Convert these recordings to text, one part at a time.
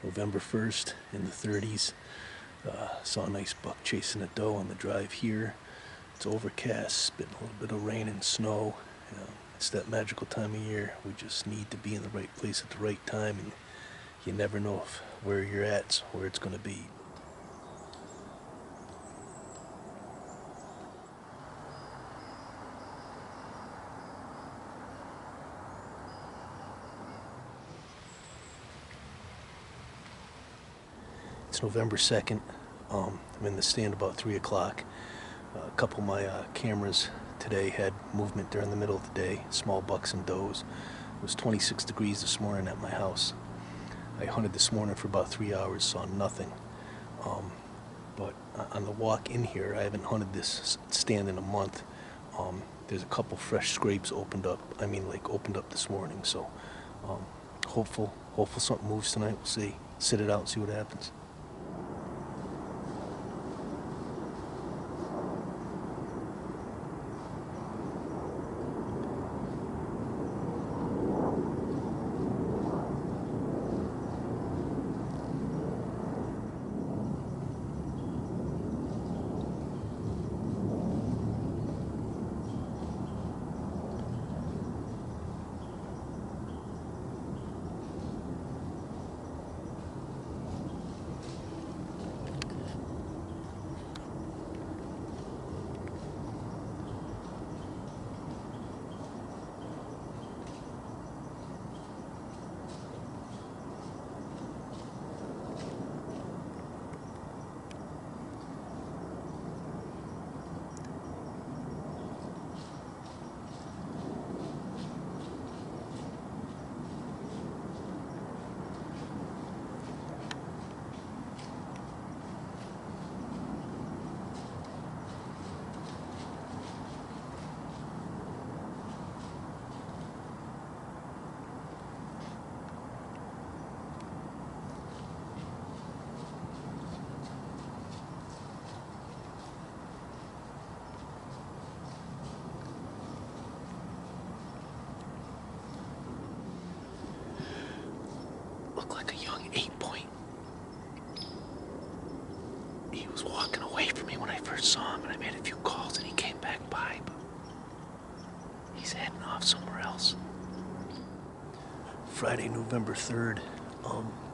November 1st in the 30s. Saw a nice buck chasing a doe on the drive here. It's overcast, spitting a little bit of rain and snow. It's that magical time of year. We just need to be in the right place at the right time, and you never know if where you're at's where it's going to be. It's November 2nd. I'm in the stand about 3 o'clock. A couple of my cameras today had movement during the middle of the day, small bucks and does. It was 26 degrees this morning at my house. I hunted this morning for about 3 hours, saw nothing. But on the walk in here, I haven't hunted this stand in a month. There's a couple fresh scrapes opened up this morning. So hopeful something moves tonight. We'll see. Sit it out and see what happens. Looked like a young 8-point. He was walking away from me when I first saw him, and I made a few calls and he came back by, but he's heading off somewhere else. Friday, November 3rd.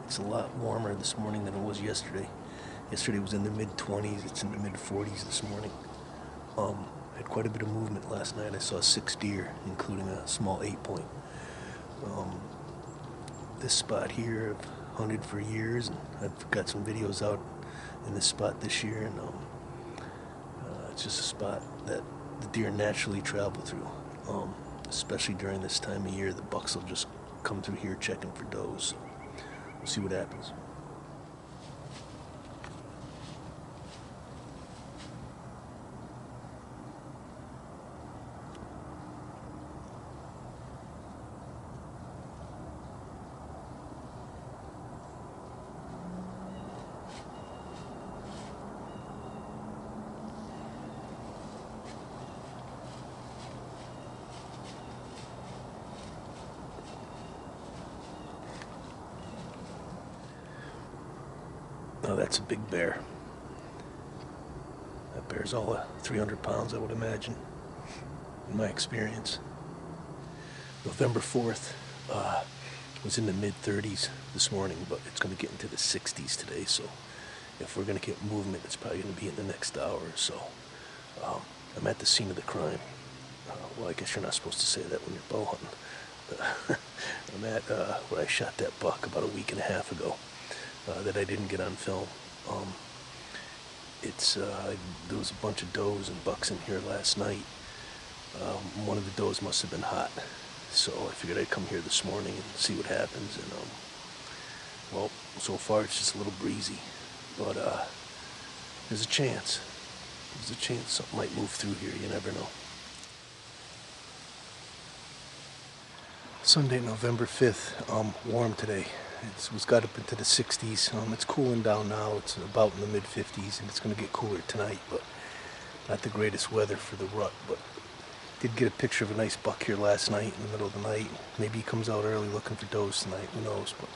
It's a lot warmer this morning than it was yesterday. Yesterday was in the mid-20s. It's in the mid-40s this morning. I had quite a bit of movement last night. I saw 6 deer, including a small 8-point. This spot here I've hunted for years, and I've got some videos out in this spot this year, and it's just a spot that the deer naturally travel through, especially during this time of year. The bucks will just come through here checking for does. So we'll see what happens. Oh, that's a big bear. That bear's all of 300 pounds, I would imagine, in my experience. November 4th was in the mid-30s this morning, but it's going to get into the 60s today, so if we're going to get movement, it's probably going to be in the next hour or so. I'm at the scene of the crime. Well, I guess you're not supposed to say that when you're bow hunting. I'm at where I shot that buck about a week and a half ago. That I didn't get on film. There was a bunch of does and bucks in here last night. One of the does must have been hot, so I figured I'd come here this morning and see what happens. And well, so far it's just a little breezy, but there's a chance. There's a chance something might move through here. You never know. Sunday, November 5th. Warm today. It was got up into the 60s. It's cooling down now. It's about in the mid-50s, and it's going to get cooler tonight, but not the greatest weather for the rut. But did get a picture of a nice buck here last night in the middle of the night. Maybe he comes out early looking for does tonight. Who knows? But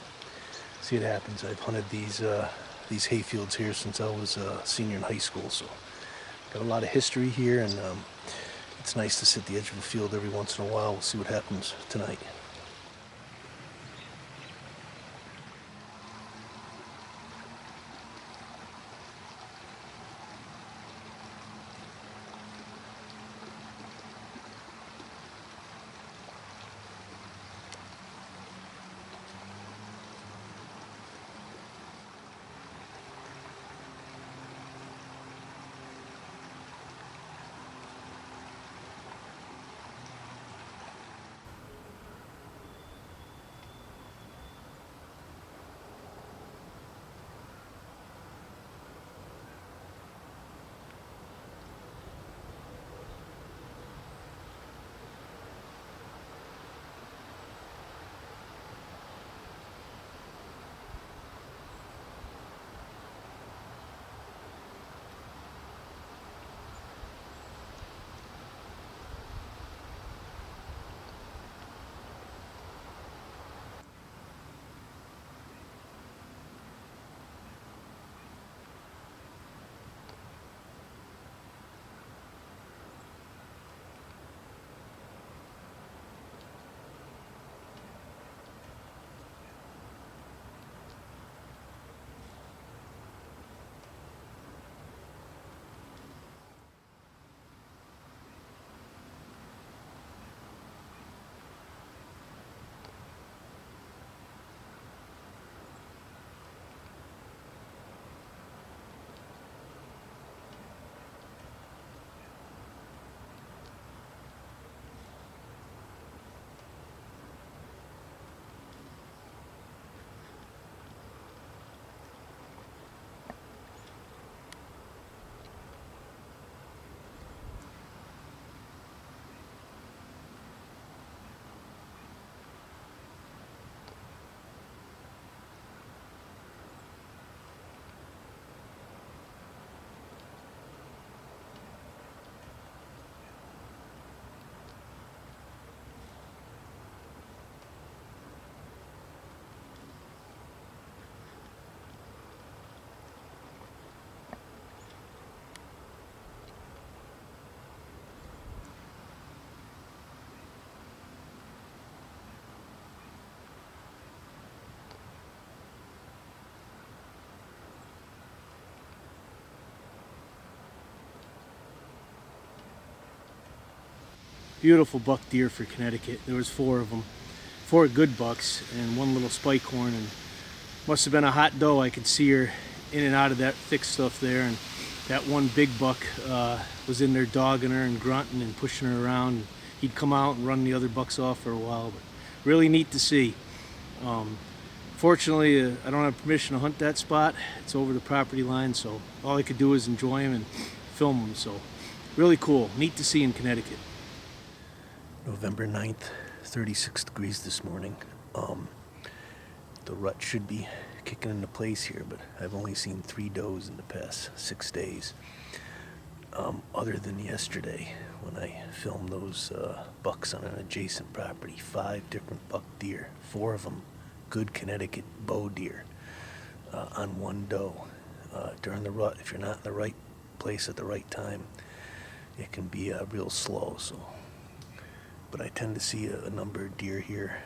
See, it happens. I've hunted these hayfields here since I was a senior in high school, so got a lot of history here, and it's nice to sit at the edge of a field every once in a while. We'll see what happens tonight. Beautiful buck deer for Connecticut. There was 4 of them, 4 good bucks and 1 little spike horn, and must have been a hot doe. I could see her in and out of that thick stuff there, and that one big buck was in there dogging her and grunting and pushing her around. He'd come out and run the other bucks off for a while, but really neat to see. Fortunately, I don't have permission to hunt that spot. It's over the property line, so all I could do is enjoy him and film him. So really cool, neat to see in Connecticut. November 9th, 36 degrees this morning. The rut should be kicking into place here, but I've only seen 3 does in the past 6 days. Other than yesterday when I filmed those bucks on an adjacent property, 5 different buck deer, 4 of them good Connecticut bow deer on 1 doe. During the rut, if you're not in the right place at the right time, it can be real slow. But I tend to see a number of deer here.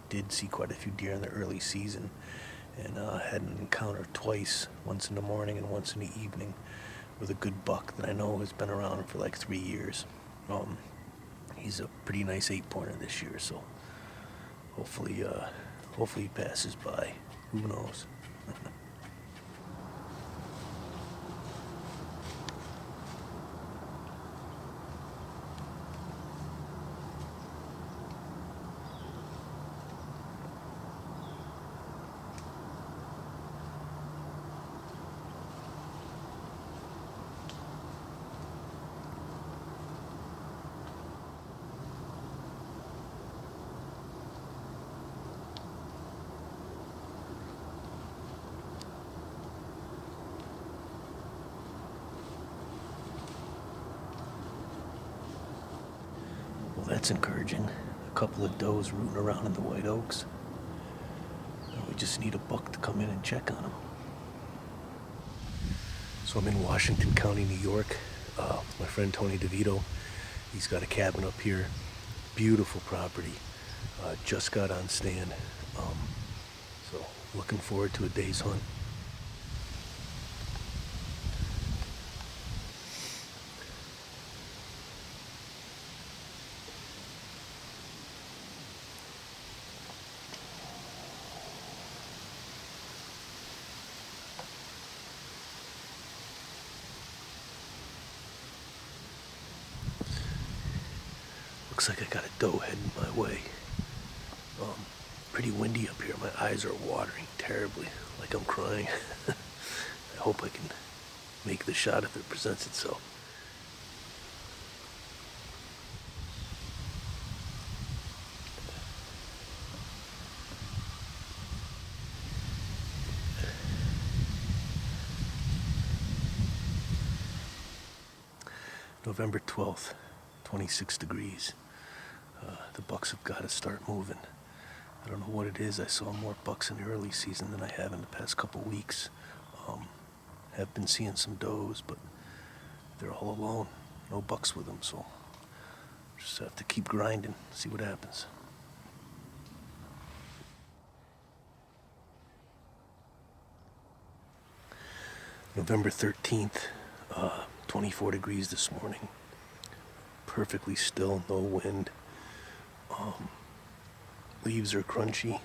Did see quite a few deer in the early season, and had an encounter twice, once in the morning and once in the evening, with a good buck that I know has been around for like 3 years. He's a pretty nice 8-pointer this year, so hopefully he passes by. Who knows? Well, that's encouraging. A couple of does rooting around in the white oaks. We just need a buck to come in and check on them. So I'm in Washington County, New York. My friend Tony DeVito, he's got a cabin up here. Beautiful property. Just got on stand. So looking forward to a day's hunt. Looks like I got a doe heading my way. Pretty windy up here. My eyes are watering terribly, like I'm crying. I hope I can make the shot if it presents itself. November 12th, 26 degrees. The bucks have got to start moving. I don't know what it is. I saw more bucks in the early season than I have in the past couple weeks. Have been seeing some does, but they're all alone. No bucks with them, so just have to keep grinding, see what happens. November 13th, 24 degrees this morning. Perfectly still, no wind. Leaves are crunchy.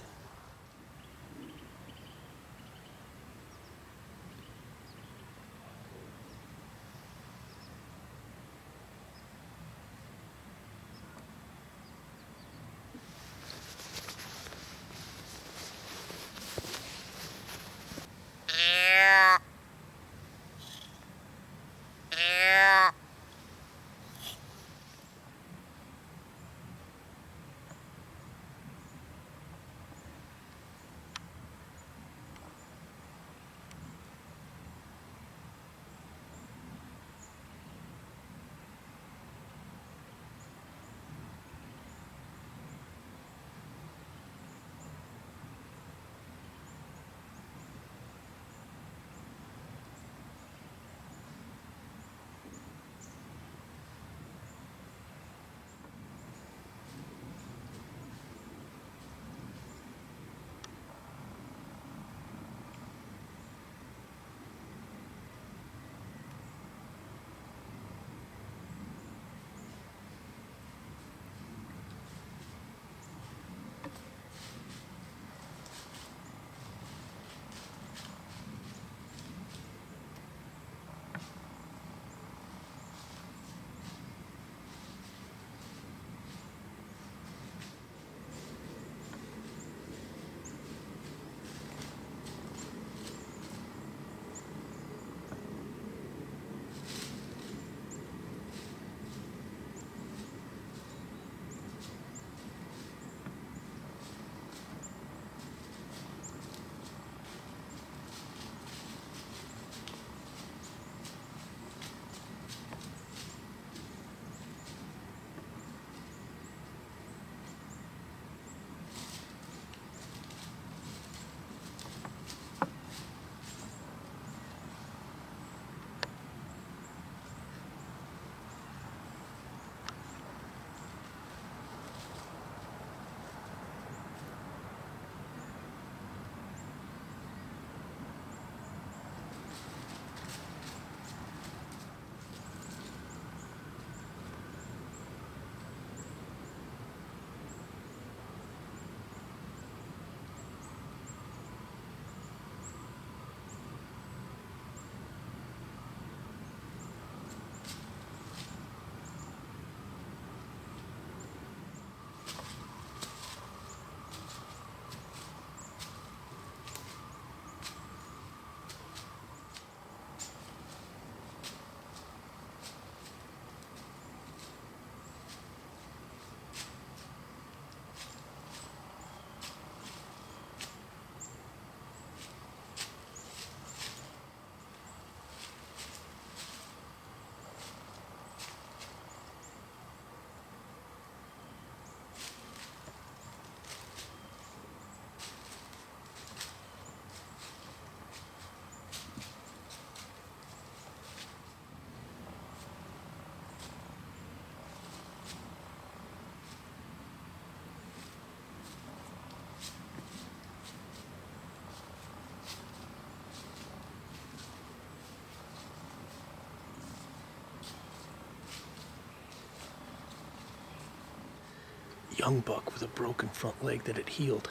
young buck with a broken front leg that had healed.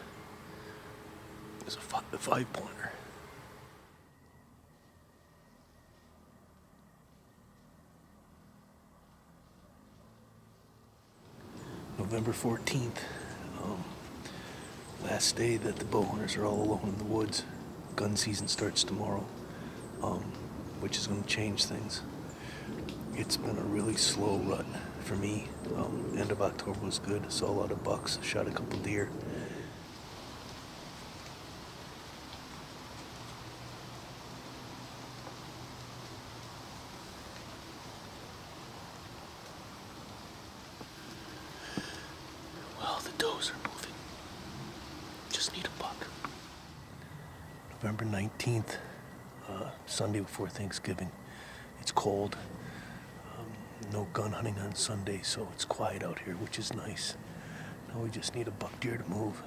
It was a 5-pointer. November 14th, last day that the bow hunters are all alone in the woods. Gun season starts tomorrow, which is going to change things. It's been a really slow rut for me. End of October was good. Saw a lot of bucks, shot a couple deer. Well, the does are moving. Just need a buck. November 19th, Sunday before Thanksgiving. It's cold. No gun hunting on Sunday, so it's quiet out here, which is nice. Now we just need a buck deer to move.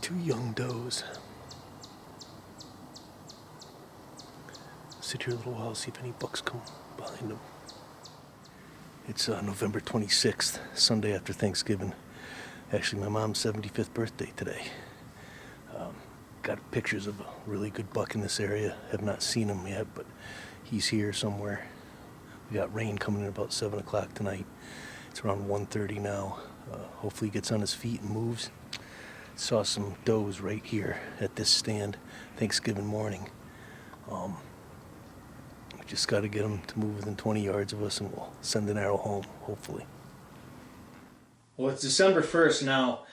Two young does. Sit here a little while, see if any bucks come behind them. It's November 26th, Sunday after Thanksgiving. Actually, my mom's 75th birthday today. Got pictures of a really good buck in this area. Have not seen him yet, but he's here somewhere. We got rain coming in about 7 o'clock tonight. It's around 1:30 now. Hopefully he gets on his feet and moves. Saw some does right here at this stand Thanksgiving morning. We just got to get them to move within 20 yards of us and we'll send an arrow home, hopefully. Well, it's December 1st now.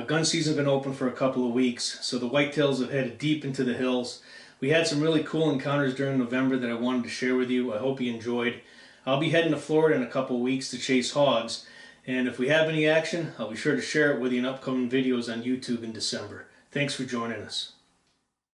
Gun season's been open for a couple of weeks, so the whitetails have headed deep into the hills. We had some really cool encounters during November that I wanted to share with you. I hope you enjoyed. I'll be heading to Florida in a couple of weeks to chase hogs. And if we have any action, I'll be sure to share it with you in upcoming videos on YouTube in December. Thanks for joining us.